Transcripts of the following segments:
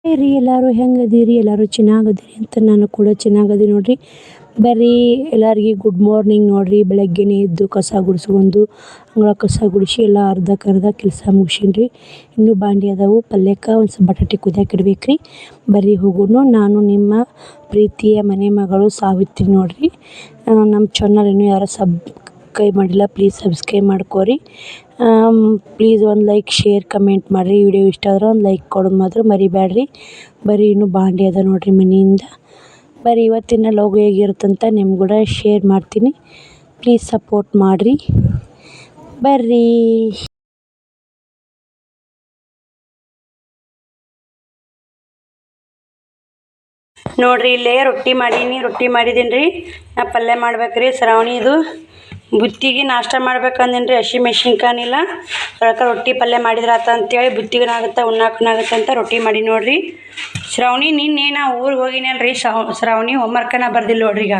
ರೀ ಎಲ್ಲರೂ ಹೆಂಗದೀರಿ? ಎಲ್ಲರೂ ಚೆನ್ನಾಗದೀರಿ ಅಂತ ನಾನು ಕೂಡ ಚೆನ್ನಾಗದೀನಿ ನೋಡ್ರಿ. ಬರ್ರಿ ಎಲ್ಲರಿಗೆ ಗುಡ್ ಮಾರ್ನಿಂಗ್ ನೋಡ್ರಿ. ಬೆಳಗ್ಗೆನೇ ಎದ್ದು ಕಸ ಗುಡಿಸ್ಕೊಂಡು ಅಂಗಳ ಕಸ ಗುಡಿಸಿ ಎಲ್ಲ ಅರ್ಧಕ್ಕರ್ಧ ಕೆಲಸ ಮುಗಿಸೀನಿ. ಇನ್ನೂ ಬಾಂಡೆ ಅದಾವು, ಪಲ್ಯಕ್ಕೆ ಒಂದು ಸ್ವಲ್ಪ ಬಟಾಟೆ ಕುದಿಯಕ್ಕೆ ಇಡ್ಬೇಕ್ರಿ. ಬರ್ರಿ ಹೋಗೋಣ. ನಾನು ನಿಮ್ಮ ಪ್ರೀತಿಯ ಮನೆ ಮಗಳು ಸಾವಿತ್ರಿ ನೋಡ್ರಿ. ನಮ್ಮ ಚಾನಲ್ ಇನ್ನೂ ಯಾರು ಸಬ್ಸ್ಕ್ರೈಬ್ ಮಾಡಿಲ್ಲ, ಪ್ಲೀಸ್ ಸಬ್ಸ್ಕ್ರೈಬ್ ಮಾಡ್ಕೋರಿ. ಪ್ಲೀಸ್ ಒಂದು ಲೈಕ್, ಶೇರ್, ಕಮೆಂಟ್ ಮಾಡಿರಿ. ವಿಡಿಯೋ ಇಷ್ಟ ಆದ್ರೆ ಒಂದು ಲೈಕ್ ಕೊಡೋದು ಮಾತ್ರ ಮರಿಬೇಡ್ರಿ. ಬರೀ ಇನ್ನೂ ಬಾಂಡೆ ಅದ ನೋಡ್ರಿ ಮನೆಯಿಂದ. ಬರೀ ಇವತ್ತಿನ ಲೋಗೋ ಹೇಗಿರುತ್ತಂತ ನಿಮ್ಗೆ ಕೂಡ ಶೇರ್ ಮಾಡ್ತೀನಿ. ಪ್ಲೀಸ್ ಸಪೋರ್ಟ್ ಮಾಡಿರಿ. ಬರ್ರಿ ನೋಡ್ರಿ, ಇಲ್ಲೇ ರೊಟ್ಟಿ ಮಾಡಿದ್ದೀನಿ ರೀ. ನಾ ಪಲ್ಯ ಮಾಡ್ಬೇಕ್ರಿ. ಶ್ರಾವಣಿದು ಬುತ್ತಿಗೆ ನಾಷ್ಟ ಮಾಡ್ಬೇಕಂದೇನಿ ರೀ. ಹಸಿಮೆಣ್ಸಿನ್ಕಾಯಿನಿಲ್ಲ, ಅದಕ್ಕೆ ರೊಟ್ಟಿ ಪಲ್ಯ ಮಾಡಿದ್ರೆ ಆತ ಅಂತೇಳಿ ಬುತ್ತಿಗನಾಗುತ್ತೆ ಉಣ್ಣಾಕನಾಗುತ್ತೆ ಅಂತ ರೊಟ್ಟಿ ಮಾಡಿ ನೋಡ್ರಿ. ಶ್ರಾವಣಿ ನಿನ್ನೆ ನಾ ಊರಿಗೆ ಹೋಗಿನಲ್ರಿ. ಶ್ರಾವಣಿ ಹೋಮ್ವರ್ಕನ ಬರ್ದಿಲ್ಲ ನೋಡ್ರಿ. ಈಗ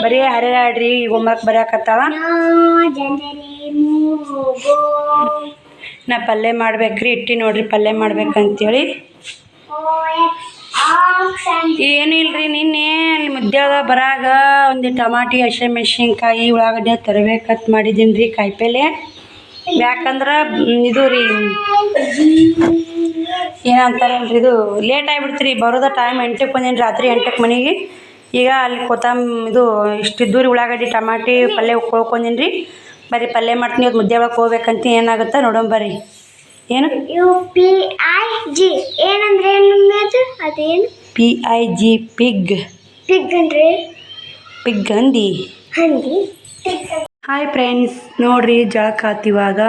ಬರೀ ಹರಿಯಾಡ್ರಿ ಹೋಮ್ವರ್ಕ್ ಬರ್ಯಾಕತ್ತಾಳ. ನಾ ಪಲ್ಯ ಮಾಡ್ಬೇಕ್ರಿ. ಇಟ್ಟಿ ನೋಡ್ರಿ ಪಲ್ಯ ಮಾಡ್ಬೇಕಂತೇಳಿ. ಏನೂ ಇಲ್ರಿ, ನಿನ್ನೆ ಅಲ್ಲಿ ಮುದ್ದಾಗ ಬರಾಗ ಒಂದು ಟಮಾಟಿ, ಹಸಿಮೆಣ್ಸಿನ್ಕಾಯಿ, ಉಳ್ಳಾಗಡ್ಡೆ ತರಬೇಕಂತ ಮಾಡಿದ್ದೀನಿ ರೀ. ಕಾಯಿಪಲ್ಲೆ ಯಾಕಂದ್ರೆ ಇದು ರೀ ಏನಂತಾರಲ್ರಿ, ಇದು ಲೇಟ್ ಆಗಿಬಿಡ್ತೀರಿ. ಬರೋದ ಟೈಮ್ 8ಕ್ಕೆ ಬಂದೀನಿ, ರಾತ್ರಿ 8ಕ್ಕೆ ಮನೆಗೆ. ಈಗ ಅಲ್ಲಿ ಇದು ಇಷ್ಟಿದ್ದೂರಿ ಉಳ್ಳಾಗಡ್ಡಿ ಟಮಾಟಿ ಪಲ್ಯ ಕೊಳ್ಕೊಂಡೀನಿ ರೀ. ಬರೀ ಪಲ್ಯ ಮಾಡ್ತೀನಿ. ಇವತ್ತು ಮುದ್ದೆ ಒಳಗೆ ಹೋಗ್ಬೇಕಂತ ಏನಾಗುತ್ತೆ ನೋಡೋಣ ಬರ್ರಿ. ಏನು PIG ಏನಂದ್ರೆ ಅದೇನು PIG ಪಿಗ್ ಅಂದ್ರೆ ಪಿಗ್ ಹಂದಿ. ಹಾಯ್ ಫ್ರೆಂಡ್ಸ್, ನೋಡ್ರಿ ಜಳಕ ಆತಿವಾಗ.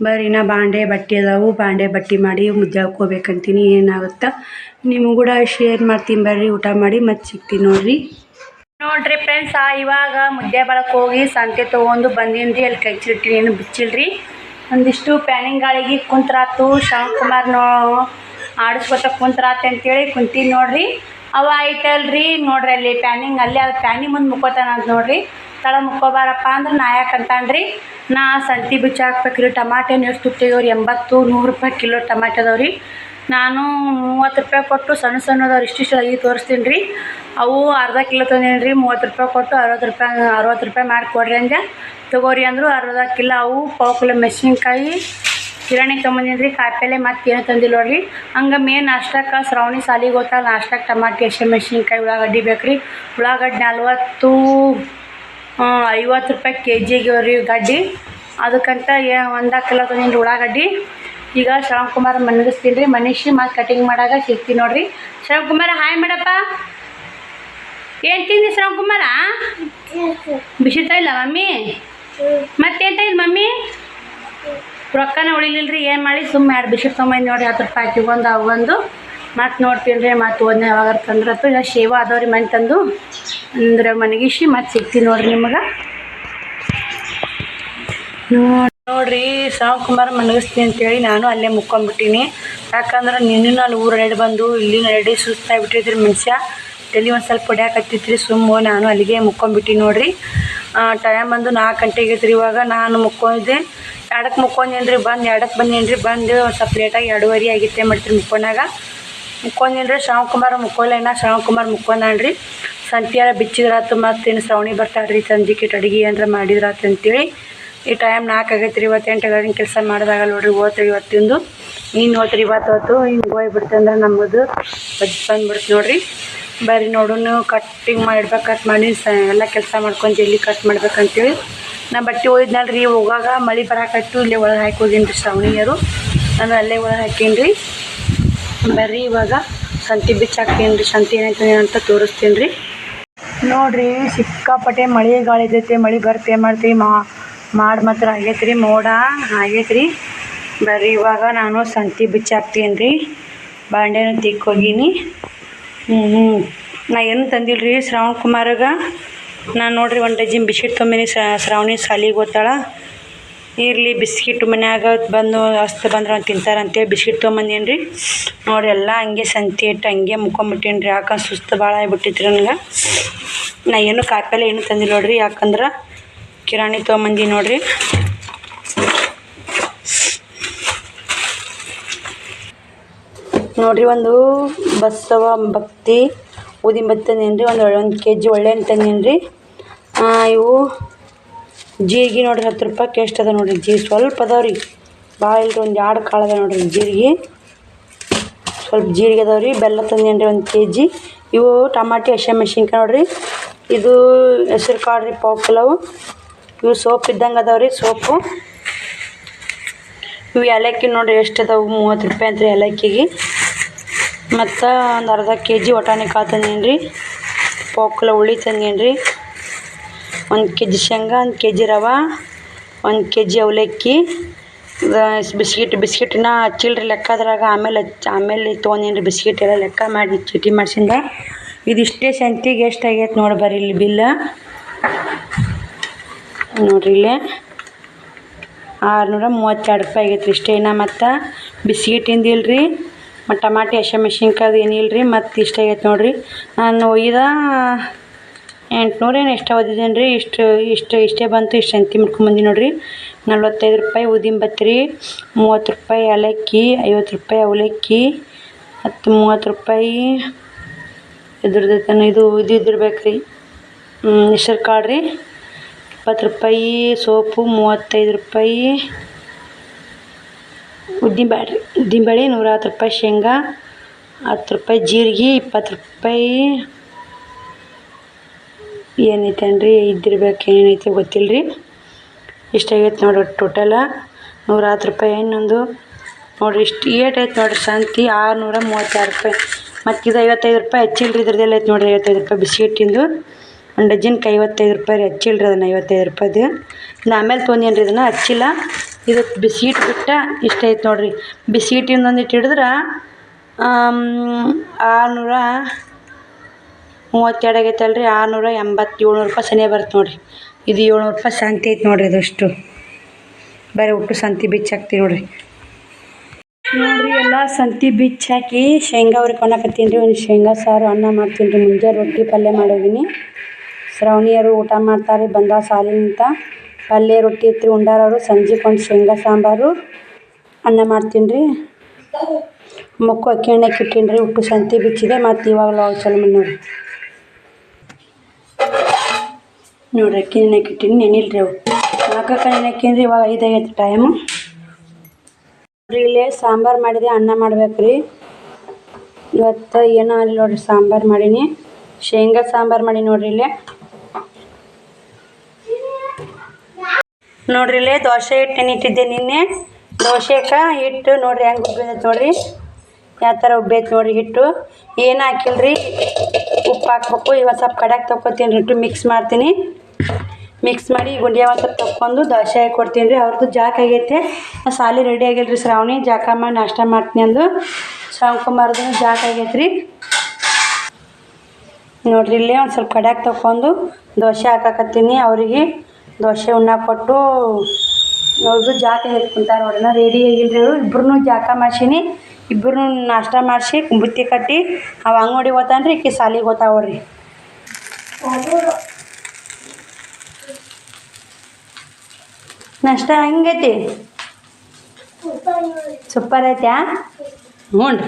ಬರ್ರಿ ನಾ ಬಾಂಡೆ ಬಟ್ಟೆ ಅದಾವು, ಬಾಂಡೆ ಬಟ್ಟೆ ಮಾಡಿ ಮುದ್ದೆ ಹಾಕ್ಕೋಬೇಕಂತೀನಿ. ಏನಾಗುತ್ತಾ ನಿಮಗೂ ಕೂಡ ಶೇರ್ ಮಾಡ್ತೀನಿ. ಬರ್ರಿ ಊಟ ಮಾಡಿ ಮತ್ತೆ ಸಿಗ್ತೀನಿ ನೋಡ್ರಿ ಫ್ರೆಂಡ್ಸ್. ಇವಾಗ ಮುದ್ದೆ ಬಳಕ್ಕೆ ಹೋಗಿ ಸಂತೆ ತೊಗೊಂಡು ಬಂದೀನಿ ರೀ. ಅಲ್ಲಿ ಕೈ ಚಿಟ್ಟಿನಿ, ಏನು ಬಿಚ್ಚಿಲ್ರಿ. ಒಂದಿಷ್ಟು ಪ್ಯಾನಿಂಗ್ ಗಾಳಿಗೆ ಕುಂತ್ರಾತು. ಶಾಂತಕುಮಾರ್ನೋ ಆಡಿಸ್ಕೊತ ಕುಂತ್ರಾತು ಅಂತೇಳಿ ಕುಂತೀನಿ ನೋಡ್ರಿ. ಅವ ಐತಲ್ರಿ ನೋಡ್ರಿ, ಅಲ್ಲಿ ಪ್ಯಾನಿಂಗ್ ಅಲ್ಲಿ ಅದು ಪ್ಯಾನಿಂಗ್ ಮುಂದೆ ಮುಕ್ಕೋತಾನ ಅಂತ ನೋಡ್ರಿ. ತಳ ಮುಕ್ಕೋಬಾರಪ್ಪ ಅಂದ್ರೆ ನಾಯಕ್ ಅಂತಾನ್ರಿ. ನಾ ಸಂತಿ ಬಿಚ್ಚಿ ಹಾಕ್ಬೇಕ್ರಿ. ಟಮಾಟೆನ ಎಷ್ಟು ತುಟ್ಟಿದವ್ರಿ? 80-100 ರೂಪಾಯಿ ಕಿಲೋ ಟಮಾಟೆ ಅದಾವ್ರಿ. ನಾನು 30 ರೂಪಾಯಿ ಕೊಟ್ಟು ಸಣ್ಣ ಸಣ್ಣದವ್ರು ಇಷ್ಟಿಷ್ಟು ಐದು ತೋರಿಸ್ತೀನಿ ರೀ. ಅವು ಅರ್ಧ ಕಿಲೋ ತಂದೀನಿ ರೀ. 30 ರೂಪಾಯಿ ಕೊಟ್ಟು 60 ರೂಪಾಯಿ ಮಾಡಿಕೊಡ್ರಿ ಅಂದೆ. ತೊಗೋರಿ ಅಂದರು. ಅರ್ಧ ಕಿಲೋ ಅವು, ಪಾವು ಕಿಲೋ ಮೆಣಸಿನ್ಕಾಯಿ, ಕಿರಾಣಿ ತೊಗೊಂಬಂದೀನಿ ರೀ. ಕಾಯಿಪಲ್ಲೆ ಮತ್ತು ಏನು ತಂದಿಲ್ಲ ನೋಡ್ರಿ. ಹಂಗೆ ಮೇನ್ ನಾಷ್ಟಕ್ಕೆ ಶ್ರಾವಣಿ ಸಾಲಿಗೆ ಹೋಗ್ತಾಳೆ. ನಾಷ್ಟಕ್ಕೆ ಟಮಾಟಿ, ಹಸಿಮೆಣ್ಸಿನ್ಕಾಯಿ, ಉಳ್ಳಾಗಡ್ಡಿ ಬೇಕ್ರಿ. ಉಳ್ಳಾಗಡ್ಡಿ 50 ರೂಪಾಯಿ KGಗೆ ರೀ ಗಡ್ಡಿ. ಅದಕ್ಕಂತ 1 ಕಿಲೋ ತಂದೀನಿ ಉಳ್ಳಾಗಡ್ಡಿ. ಈಗ ಶ್ರಾವಣಕುಮಾರ್ ಮನಗಿಸ್ತೀನಿ ರೀ. ಮನಿಷಿ ಮತ್ತು ಕಟಿಂಗ್ ಮಾಡಾಗ ಸಿಗ್ತೀನಿ ನೋಡ್ರಿ. ಶ್ರಾವಣಕುಮಾರ ಹಾಯ್ ಮಾಡಪ್ಪ. ಏನು ತಿಂದಿ ಶ್ರಾವಣಕುಮಾರ? ಬಿಸಿತಾ ಇಲ್ಲ ಮಮ್ಮಿ? ಮತ್ತೇನು ತಂದಿದ್ದು ಮಮ್ಮಿ? ರೊಕ್ಕನ ಉಳಿಲಿಲ್ಲ ರೀ. ಏನು ಮಾಡಿ ಸುಮ್ಮನೆ 2 ಬಿಸ್ಕಿಟ್ ತೊಗೊಂಬಂದು ನೋಡಿರಿ. 10 ರೂಪಾಯಿ ಹಾಕಿಗೊಂದು ಅವಂದು ಮತ್ತು ನೋಡ್ತೀನಿ ರೀ. ಮತ್ತು ಓದನೆ ಯಾವಾಗ ತಂದ್ರತ್ತು. ಇಲ್ಲ ಶೇವ ಅದಾವ್ರಿ ಮನೆ ತಂದು ಅಂದ್ರೆ ಮನಗಿಸಿ ಮತ್ತು ಸಿಗ್ತೀನಿ ನೋಡ್ರಿ ನಿಮಗೆ. ನೋಡ್ರಿ ಶ್ರಾವಣಕುಮಾರ್ ಮನಗಿಸ್ತೀನಿ ಅಂತೇಳಿ ನಾನು ಅಲ್ಲೇ ಮುಕ್ಕೊಂಡ್ಬಿಟ್ಟೀನಿ. ಯಾಕಂದ್ರೆ ನಿನ್ನ ಅಲ್ಲಿ ಊರಡಿ ಬಂದು ಇಲ್ಲಿ ನಡಿ ಸುಸ್ತಾಗಿಬಿಟ್ಟಿದ್ರಿ ಮನುಷ್ಯ. ತಲೆ ಒಂದು ಸ್ವಲ್ಪ ಹೊಡ್ಯಾಕತ್ತಿತ್ರಿ. ನಾನು ಅಲ್ಲಿಗೆ ಮುಕ್ಕೊಂಡ್ಬಿಟ್ಟು ನೋಡ್ರಿ. ಟೈಮ್ ಬಂದು 4 ಗಂಟೆಗೆ ಐತ್ರಿ. ಇವಾಗ ನಾನು ಮುಕ್ಕೊಂಡಿದ್ದೆ 2ಕ್ಕೆ ಮುಕ್ಕೊಂಡೇನಿ ರೀ. ಬಂದು 2ಕ್ಕೆ ಬಂದೇನಿ ರೀ. ಬಂದು ಒಂದು ಸ್ವಲ್ಪ ಲೇಟಾಗಿ 2:30 ಆಗಿತ್ತೆ ಮಾಡ್ತೀರಿ ಮುಕ್ಕೊಂಡೇನಿ ರೀ. ಶ್ರಾವಣಕುಮಾರ್ ಮುಕ್ಕೋಲ್ಲ. ಇನ್ನು ಶ್ರಾವಣಕುಮಾರ್ ಮುಕ್ಕೊಂಡಾನ್ರಿ. ಸಂತಿಯಾರ ಬಿಚ್ಚಿದ್ರಾತು. ಮತ್ತೇನು ಶ್ರಾವಣಿ ಬರ್ತಾಳ್ರಿ. ಸಂಜಿಕಿಟ್ಟು ಅಡುಗೆ ಏನಾರ ಮಾಡಿದ್ರಾತು ಅಂತೇಳಿ. ಈ ಟೈಮ್ 4 ಆಗೈತೆ ರೀ. 8 ಗಂಟೆ ಕೆಲಸ ಮಾಡಿದಾಗಲ್ಲ ನೋಡ್ರಿ. ಓದ್ರಿ ಇವತ್ತಿಂದು ಇನ್ನು ಓದ್ರಿ. ಇವತ್ತು ಹಿಂಗೆ ಹೋಗ್ಬಿಡ್ತು ಅಂದ್ರೆ ನಮ್ಮದು ಬಂದ್ಬಿಡ್ತು ನೋಡ್ರಿ. ಬರ್ರಿ ನೋಡೋಣ. ಕಟ್ಟಿಂಗ್ ಮಾಡಿಡ್ಬೇಕು. ಕಟ್ ಮಾಡಿ ಎಲ್ಲ ಕೆಲಸ ಮಾಡ್ಕೊಂಡು ಜಲ್ದಿ ಕಟ್ ಮಾಡ್ಬೇಕಂತೇಳಿ ನಾ ಬಟ್ಟೆ ಒಯ್ದ್ನಲ್ರಿ. ಹೋಗಾಗ ಮಳೆ ಬರಾಕತ್ತು. ಇಲ್ಲೇ ಒಳಗೆ ಹಾಕಿ ಹೋಗೀನಿ ರೀ. ಶ್ರಾವಣಿಯರು ನಾನು ಅಲ್ಲೇ ಒಳಗೆ ಹಾಕೀನಿ ರೀ. ಬರ್ರಿ ಇವಾಗ ಸಂತಿ ಬಿಚ್ಚಿ ಹಾಕ್ತೀನಿ ರೀ. ಸಂತಿ ಏನಾಯ್ತು ಅಂತ ತೋರಿಸ್ತೀನಿ ರೀ. ನೋಡ್ರಿ ಸಿಕ್ಕಾಪಟ್ಟೆ ಮಳೆ ಗಾಳಿ ಜೊತೆ ಮಳೆ ಬರುತ್ತೆ ಮಾಡ್ತೀವಿ. ಮಾಡಿ ಮಾತ್ರ ಆಗೈತೆ ರೀ. ಮೋಡ ಆಗೈತೆ ರೀ. ಬರ್ರಿ ಇವಾಗ ನಾನು ಸಂತಿ ಬಿಚ್ಚಿ ಹಾಕ್ತೀನಿ ರೀ. ಬಾಂಡೆನೂ ತಿಕ್ಕಿ ಹೋಗೀನಿ. ನಾ ಏನು ತಂದಿಲ್ಲ ರೀ ಶ್ರಾವಣಕುಮಾರ್ಗೆ. ನಾನು ನೋಡ್ರಿ 1 ಡಜನ್ ಬಿಸ್ಕಿಟ್ ತೊಗೊಂಬೀನಿ. ಶ್ರಾವಣಿ ಸಾಲಿಗೆ ಹೋಗ್ತಾಳ. ಇರಲಿ ಬಿಸ್ಕಿಟ್ ಮನ್ಯಾಗ ಬಂದು ಬಂದ್ರೆ ಅವ್ನು ತಿಂತಾರಂತೇಳಿ ಬಿಸ್ಕಿಟ್ ತೊಗೊಂಬಂದೀನಿ ರೀ. ನೋಡ್ರಿ ಎಲ್ಲ ಹಂಗೆ ಸಂತಿ ಇಟ್ಟು ಹಂಗೆ ಮುಕ್ಕೊಂಬಿಟ್ಟೀನಿ ರೀ. ಯಾಕಂದ್ರೆ ಸುಸ್ತು ಭಾಳ ಆಗಿಬಿಟ್ಟಿತ್ತು ನನಗೆ. ನಾ ಏನು ಕಾಯಿಪಲ್ಲೆ ಏನು ತಂದಿಲ್ಲ ನೋಡ್ರಿ. ಯಾಕಂದ್ರೆ ಕಿರಾಣಿ ತೊಗೊಂಬಂದಿ ನೋಡ್ರಿ. ನೋಡಿರಿ ಒಂದು ಬಸವ ಭಕ್ತಿ ಉದ್ದಿನ ಭಕ್ತಿ ತಂದೇನಿ ರೀ. ಒಂದು kg ಒಳ್ಳೆಣ್ಣೆ ತಂದೇನಿ ರೀ. ಇವು ಜೀರಿಗೆ ನೋಡಿರಿ 10 ರೂಪಾಯಿಗೆ ಎಷ್ಟು ಅದ ನೋಡಿರಿ. ಜೀರಿಗೆ ಸ್ವಲ್ಪ ಅದಾವೆ ರೀ, ಭಾಳ ಇಲ್ರಿ. ಒಂದು 2 ಕಾಳು ಅದ ನೋಡಿರಿ ಜೀರಿಗೆ. ಸ್ವಲ್ಪ ಜೀರಿಗೆ ಅದಾವೆ ರೀ. ಬೆಲ್ಲ ತಂದೇನಿ ರೀ 1 kg. ಇವು ಟಮಾಟಿ ಹಸಿಮೆಣ್ಸಿನ್ಕಾಯಿ ನೋಡಿರಿ. ಇದು ಹೆಸ್ರು ಕಾಳು ರೀ 1/4 ಕಿಲೋ. ಇವು ಸೋಪ್ ಇದ್ದಂಗೆ ಅದಾವೆ ರೀ, ಸೋಪು. ಇವು ಏಲಕ್ಕಿ ನೋಡಿರಿ ಎಷ್ಟು ಅದಾವೆ, 30 ರೂಪಾಯಿ ಅಂತ ರೀ ಏಲಕ್ಕಿಗೆ. ಮತ್ತು ಒಂದು ಅರ್ಧ kg ವಟಾಣಿ ಕಾಳು ತಂದೇನಿ ರೀ. 1/4 ಕಿಲೋ ಹುಳಿ ತಂದೇನಿ ರೀ. 1 kg ಶೇಂಗಾ, 1 kg ರವೆ, 1 kg ಅವಲಕ್ಕಿ. ಬಿಸ್ಕಿಟಿನ ಹಚ್ಚಿಲ್ರಿ ಲೆಕ್ಕದ್ರಾಗ, ಆಮೇಲೆ ತೊಗೊಂಡೇನಿ ರೀ. ಬಿಸ್ಕಿಟ್ ಎಲ್ಲ ಲೆಕ್ಕ ಮಾಡಿ ಚೀಟಿ ಮಾಡ್ಸಿಂದ. ಇದಿಷ್ಟೇ ಸಂತಿಗೆ ಎಷ್ಟು ಆಗೈತೆ ನೋಡಿ ಬರ್ರಿ ಇಲ್ಲಿ ಬಿಲ್ಲ ನೋಡಿರಿ. ಇಲ್ಲೇ 632 ರೂಪಾಯಿ ಆಗೈತೆ ರೀ ಇಷ್ಟೇ. ಇನ್ನು ಮತ್ತು ಬಿಸ್ಕಿಟಿಂದ ಇಲ್ರಿ, ಮತ್ತು ಟಮಾಟಿ ಹಸಿಮೆಣ್ಸಿನ್ಕಾಯ್ದು ಏನಿಲ್ಲ ರೀ. ಮತ್ತು ಇಷ್ಟ ಆಗೈತೆ ನೋಡಿರಿ. ನಾನು ಒಯ್ದ 800 ಏನು ಎಷ್ಟು ಓದಿದ್ದೇನೆ ರೀ. ಇಷ್ಟೇ ಬಂತು. ಇಷ್ಟು ಸಂತಿ ಮಾಡ್ಕೊಂಬಂದು ನೋಡಿರಿ. 45 ರೂಪಾಯಿ ಉದ್ದಿನ ಭಕ್ತಿ ರೀ, 30 ರೂಪಾಯಿ ಏಲಕ್ಕಿ, 50 ರೂಪಾಯಿ ಅವಲಕ್ಕಿ, ಮತ್ತು 30 ರೂಪಾಯಿ ಇದ್ರದ್ದು ಇದು ಇದಿರ್ಬೇಕು ರೀ, ಹೆಸ್ರು ಕಾಳು ರೀ. 20 ರೂಪಾಯಿ ಸೋಪು, 35 ರೂಪಾಯಿ ಉದ್ದಿನಬೇಳೆ, 110 ರೂಪಾಯಿ ಶೇಂಗಾ, 10 ರೂಪಾಯಿ ಜೀರಿಗೆ, 20 ರೂಪಾಯಿ ಏನೈತೇನ್ರಿ ಇದ್ದಿರ್ಬೇಕು, ಏನೈತೆ ಗೊತ್ತಿಲ್ಲ ರೀ. ಇಷ್ಟಾಗೈತೆ ನೋಡಿರಿ ಟೋಟಲ 110 ರೂಪಾಯಿ. ಇನ್ನೊಂದು ನೋಡಿರಿ ಇಷ್ಟು ಏಟೈತೆ ನೋಡಿರಿ ಸಂತಿ 632 ರೂಪಾಯಿ. ಮತ್ತು ಇದು 55 ರೂಪಾಯಿ ಹಚ್ಚಿಲ್ರಿ. ಇದ್ರದ್ದೆಲ್ಲ ಐತೆ ನೋಡಿರಿ 55 ರೂಪಾಯಿ ಬಿಸ್ಕಿಟಿಂದು. 1 ಡಜನ್ಗೆ 55 ರೂಪಾಯಿ ರೀ. ಹಚ್ಚಿಲ್ರಿ ಅದನ್ನು 55 ರೂಪಾಯ್ದು. ಇನ್ನು ಆಮೇಲೆ ತೊಗೊಂಡೇನಿ ರೀ, ಇದನ್ನು ಹಚ್ಚಿಲ್ಲ. ಇದು ಬಿಸ್ಕಿಟ್ ಬಿಟ್ಟ ಇಷ್ಟ ಐತೆ ನೋಡಿರಿ. ಬಿಸ್ಕಿಟಿಂದ ಒಂದಿಟ್ಟು ಹಿಡಿದ್ರೆ 632 ಆಗೈತಲ್ಲ ರೀ. 687 ರೂಪಾಯಿ ಸನಿಯ ಬರುತ್ತೆ ನೋಡಿರಿ. ಇದು 700 ರೂಪಾಯಿ ಸಂತಿ ಐತೆ ನೋಡಿರಿ. ಇದಷ್ಟು ಬರೀ ಒಟ್ಟು ಸಂತಿ ಬಿಚ್ಚಿ ಹಾಕ್ತೀವಿ ನೋಡಿರಿ. ಎಲ್ಲ ಸಂತಿ ಬಿಚ್ಚಿ ಹಾಕಿ ಶೇಂಗಾ ಹುರ್ಕೊಳಕತ್ತೀನಿ ರೀ. ಒಂದು ಶೇಂಗಾ ಸಾರು ಅನ್ನ ಮಾಡ್ತೀನಿ ರೀ. ಮುಂಜಾನೆ ರೊಟ್ಟಿ ಪಲ್ಯ ಮಾಡೋದೀನಿ. ಶ್ರಾವಣಿಯರು ಊಟ ಮಾಡ್ತಾರೆ ಬಂದ ಸಾಲಿನಿಂದ. ಪಲ್ಯ ರೊಟ್ಟಿ ಇತ್ತು ಉಂಡಾರವರು. ಸಂಜೆಗೆ ಒಂದು ಶೇಂಗಾ ಸಾಂಬಾರು ಅನ್ನ ಮಾಡ್ತೀನಿ ರೀ. ಮೊಕ್ಕು ಅಕ್ಕಿ ಎಣ್ಣೆಗೆ ಇಟ್ಟೀನಿ ರೀ. ಉಪ್ಪು ಸಂತಿ ಬಿಚ್ಚಿದೆ. ಮತ್ತು ಇವಾಗಲೂ ಚಲೋ ಮಾಡಿ ನೋಡಿರಿ. ಅಕ್ಕಿ ಎಣ್ಣೆಗೆ ಇಟ್ಟೀನಿ, ನೆನಿಲ್ರಿ ಅವು 4 ಎಣ್ಣೆ ಹಾಕೀನಿ ರೀ. ಇವಾಗ 5 ಆಗೈತೆ ಟೈಮು. ಇಲ್ಲೇ ಸಾಂಬಾರು ಮಾಡಿದೆ, ಅನ್ನ ಮಾಡ್ಬೇಕು ರೀ. ಇವತ್ತು ಏನೋ ಅಲ್ಲಿ ನೋಡಿರಿ ಸಾಂಬಾರು ಮಾಡೀನಿ. ಶೇಂಗಾ ಸಾಂಬಾರು ಮಾಡಿ ನೋಡಿರಿ. ಇಲ್ಲೇ ದೋಸೆ ಹಿಟ್ಟು ನೆನಿಟ್ಟಿದ್ದೆ ನಿನ್ನೆ. ದೋಸೆಗೆ ಹಿಟ್ಟು ನೋಡಿರಿ ಹೆಂಗೆ ಉಬ್ಬೈತೆ ನೋಡಿರಿ. ಯಾವ ಥರ ಉಬ್ಬೈತೆ ನೋಡಿರಿ ಹಿಟ್ಟು. ಏನು ಹಾಕಿಲ್ರಿ, ಉಪ್ಪು ಹಾಕ್ಬೇಕು. ಇವಾಗ ಸ್ವಲ್ಪ ಕಡೆಗೆ ತೊಗೊತೀನಿ ಹಿಟ್ಟು ಮಿಕ್ಸ್ ಮಾಡ್ತೀನಿ. ಮಿಕ್ಸ್ ಮಾಡಿ ಗುಂಡಿಯ ಒಂದು ಸ್ವಲ್ಪ ತೊಗೊಂಡು ದೋಸೆ ಹಾಕಿ ಕೊಡ್ತೀನಿ ರೀ. ಅವ್ರದ್ದು ಜಾಕ್ ಆಗೈತೆ. ಸಾಲಿ ರೆಡಿ ಆಗಿಲ್ಲ ರೀ. ಶ್ರಾವಣಿ ಜಾಕ ಮಾಡಿ ನಾಷ್ಟ ಮಾಡ್ತೀನಿ ಅಂದು. ಶ್ರಾವಣಕುಮಾರ್ದು ಜಾಕ್ ಆಗೈತೆ ರೀ ನೋಡಿರಿ. ಇಲ್ಲೇ ಒಂದು ಸ್ವಲ್ಪ ಕಡೆಗೆ ತೊಗೊಂಡು ದೋಸೆ ಹಾಕಕತ್ತೀನಿ. ಅವರಿಗೆ ದೋಸೆ ಉಣ್ಣಾಕ ಕೊಟ್ಟು ಅವ್ರದ್ದು ಜಾಕ ಕುಂತಾರೆ ನೋಡ್ರಿ. ನಾ ರೆಡಿ ಆಗಿಲ್ಲ ರೀ. ಇಬ್ಬರೂ ಜಾಕ ಮಾಡ್ಸೀನಿ. ಇಬ್ಬರೂ ನಾಷ್ಟ ಮಾಡಿಸಿ ಬುತ್ತಿ ಕಟ್ಟಿ ಅವ ಅಂಗಡಿಗೆ ಹೋತಾನೆ ರೀ. ಈಕಿ ಸಾಲಿಗೆ ಹೋತಾವ್ರಿ. ನಾಷ್ಟ ಹೆಂಗೈತಿ? ಸೂಪರ್ ಐತ್ಯಾ? ಹ್ಞೂ ರೀ.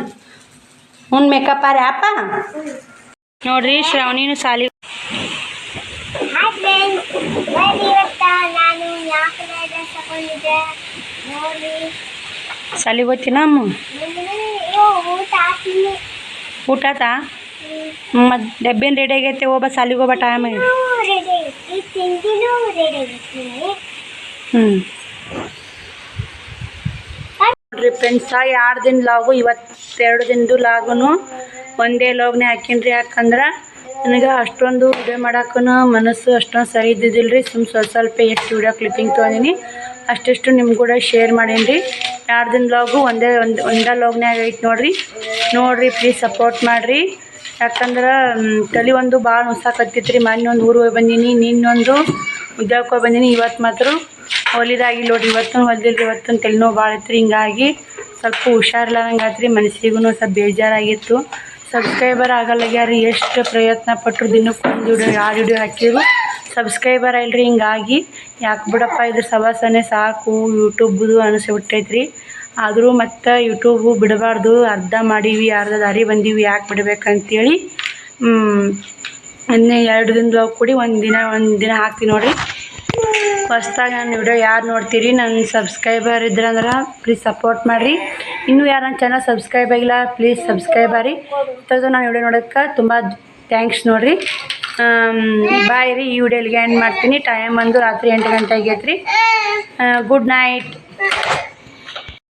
ಮೇಕಪ್ ರೀ ಅಪ್ಪ ನೋಡ್ರಿ. ಶ್ರಾವಣಿನೂ ಸಾಲಿ ಸಾಲಿಗೆ ಹೋಗ್ತೀನ ಅಮ್ಮ? ಊಟ ಆತಾ? ಮತ್ತು ಡಬ್ಬಿನ ರೆಡಿ ಆಗೈತೆ. ಹೋಗ್ಬ ಸಾಲಿಗೆ ಹೋಗ್ಬ ಟೈಮ್. ನೋಡ್ರಿ ಫ್ರೆಂಡ್ಸ, 2 ದಿನ ಲಾಗು, ಇವತ್ತು 2 ದಿನದ್ದು ಲಾಗುನು ಒಂದೇ ಲಾಗ್ನೇ ಹಾಕೀನಿ ರೀ. ಯಾಕಂದ್ರೆ ನನಗೆ ಅಷ್ಟೊಂದು ವಿಡಿಯೋ ಮಾಡೋಕ್ಕೂ ಮನಸ್ಸು ಅಷ್ಟೊಂದು ಸರಿ ಇದ್ದಿದ್ದಿಲ್ಲ ರೀ. ಸ್ವಲ್ಪ ಎಷ್ಟು ವಿಡಿಯೋ ಕ್ಲಿಪ್ಪಿಂಗ್ ತೊಗೊಂಡಿನಿ ಅಷ್ಟು ನಿಮ್ಗೆ ಕೂಡ ಶೇರ್ ಮಾಡೀನಿ ರೀ. 2 ದಿನ ಲಾಗು ಒಂದೇ ಲಾಗ್ನಾಗ ಐತೆ ನೋಡಿರಿ. ಪ್ಲೀಸ್ ಸಪೋರ್ಟ್ ಮಾಡಿರಿ. ಯಾಕಂದ್ರೆ ತಲೆ ಒಂದು ಭಾಳ ನುಸಾಕತ್ತಿತ್ತು ರೀ. ಮೊನ್ನೆ ಒಂದು ಊರಿಗೆ ಹೋಗಿ ಬಂದೀನಿ, ನಿನ್ನೊಂದು ಉದ್ಯೋಗಕ್ಕೆ ಹೋಗಿ ಬಂದೀನಿ. ಇವತ್ತು ಮಾತ್ರ ಹೊಲಿದಾಗಿಲ್ಲ ನೋಡಿರಿ. ಇವತ್ತು ಹೊಲಿದಿಲ್ಲ ರೀ. ಇವತ್ತು ತಲೆನೋವು ಭಾಳ ಇತ್ತು ರೀ. ಹಿಂಗಾಗಿ ಸ್ವಲ್ಪ ಹುಷಾರಿಲ್ಲದಂಗೆ ಆಯ್ತು ರೀ. ಮನಸ್ಸಿಗೂ ಸ್ವಲ್ಪ ಬೇಜಾರಾಗಿತ್ತು. ಸಬ್ಸ್ಕ್ರೈಬರ್ ಆಗಲ್ಲಾಗ್ಯಾರ ರೀ. ಎಷ್ಟು ಪ್ರಯತ್ನ ಪಟ್ಟರು ದಿನಕ್ಕೆ 1 ವಿಡಿಯೋ 2 ವಿಡಿಯೋ ಹಾಕಿದ್ರು ಸಬ್ಸ್ಕ್ರೈಬರ್ ಇಲ್ಲರಿ. ಹಿಂಗಾಗಿ ಯಾಕೆ ಬಿಡಪ್ಪ ಇದ್ರ ಸವಾಸನೆ ಸಾಕು ಯೂಟ್ಯೂಬ್ದು ಅನಿಸ್ಬಿಟ್ಟೈತೆ ರೀ. ಆದರೂ ಮತ್ತು ಯೂಟ್ಯೂಬು ಬಿಡಬಾರ್ದು, ಅರ್ಧ ಮಾಡೀವಿ ಅರ್ಧ ದಾರಿ ಬಂದೀವಿ ಯಾಕೆ ಬಿಡ್ಬೇಕಂತೇಳಿ ಇನ್ನೇ 2 ದಿನದೊಳಗೆ ಕೂಡಿ ಒಂದು ದಿನ ಹಾಕ್ತೀನಿ ನೋಡಿರಿ. ಹೊಸ್ದಾಗಿ ನನ್ನ ವಿಡಿಯೋ ಯಾರು ನೋಡ್ತೀರಿ, ನನ್ನ ಸಬ್ಸ್ಕ್ರೈಬರ್ ಇದ್ರಂದ್ರೆ ಪ್ಲೀಸ್ ಸಪೋರ್ಟ್ ಮಾಡಿರಿ. ಇನ್ನೂ ಯಾರು ನನ್ನ ಚಾನಲ್ ಸಬ್ಸ್ಕ್ರೈಬ್ ಆಗಿಲ್ಲ ಪ್ಲೀಸ್ ಸಬ್ಸ್ಕ್ರೈಬ್ ಆಗಿ. ಇಂಥದ್ದು ನಾನು ವಿಡಿಯೋ ನೋಡೋಕ್ಕೆ ತುಂಬ ಥ್ಯಾಂಕ್ಸ್ ನೋಡಿರಿ. ಬಾಯ್ ರೀ. ಈ ವಿಡಿಯೋ ಇಲ್ಲಿಗೆ ಎಂಡ್ ಮಾಡ್ತೀನಿ. ಟೈಮ್ ಬಂದು ರಾತ್ರಿ 8 ಗಂಟೆ ಆಗೈತೆ ರೀ. Good night.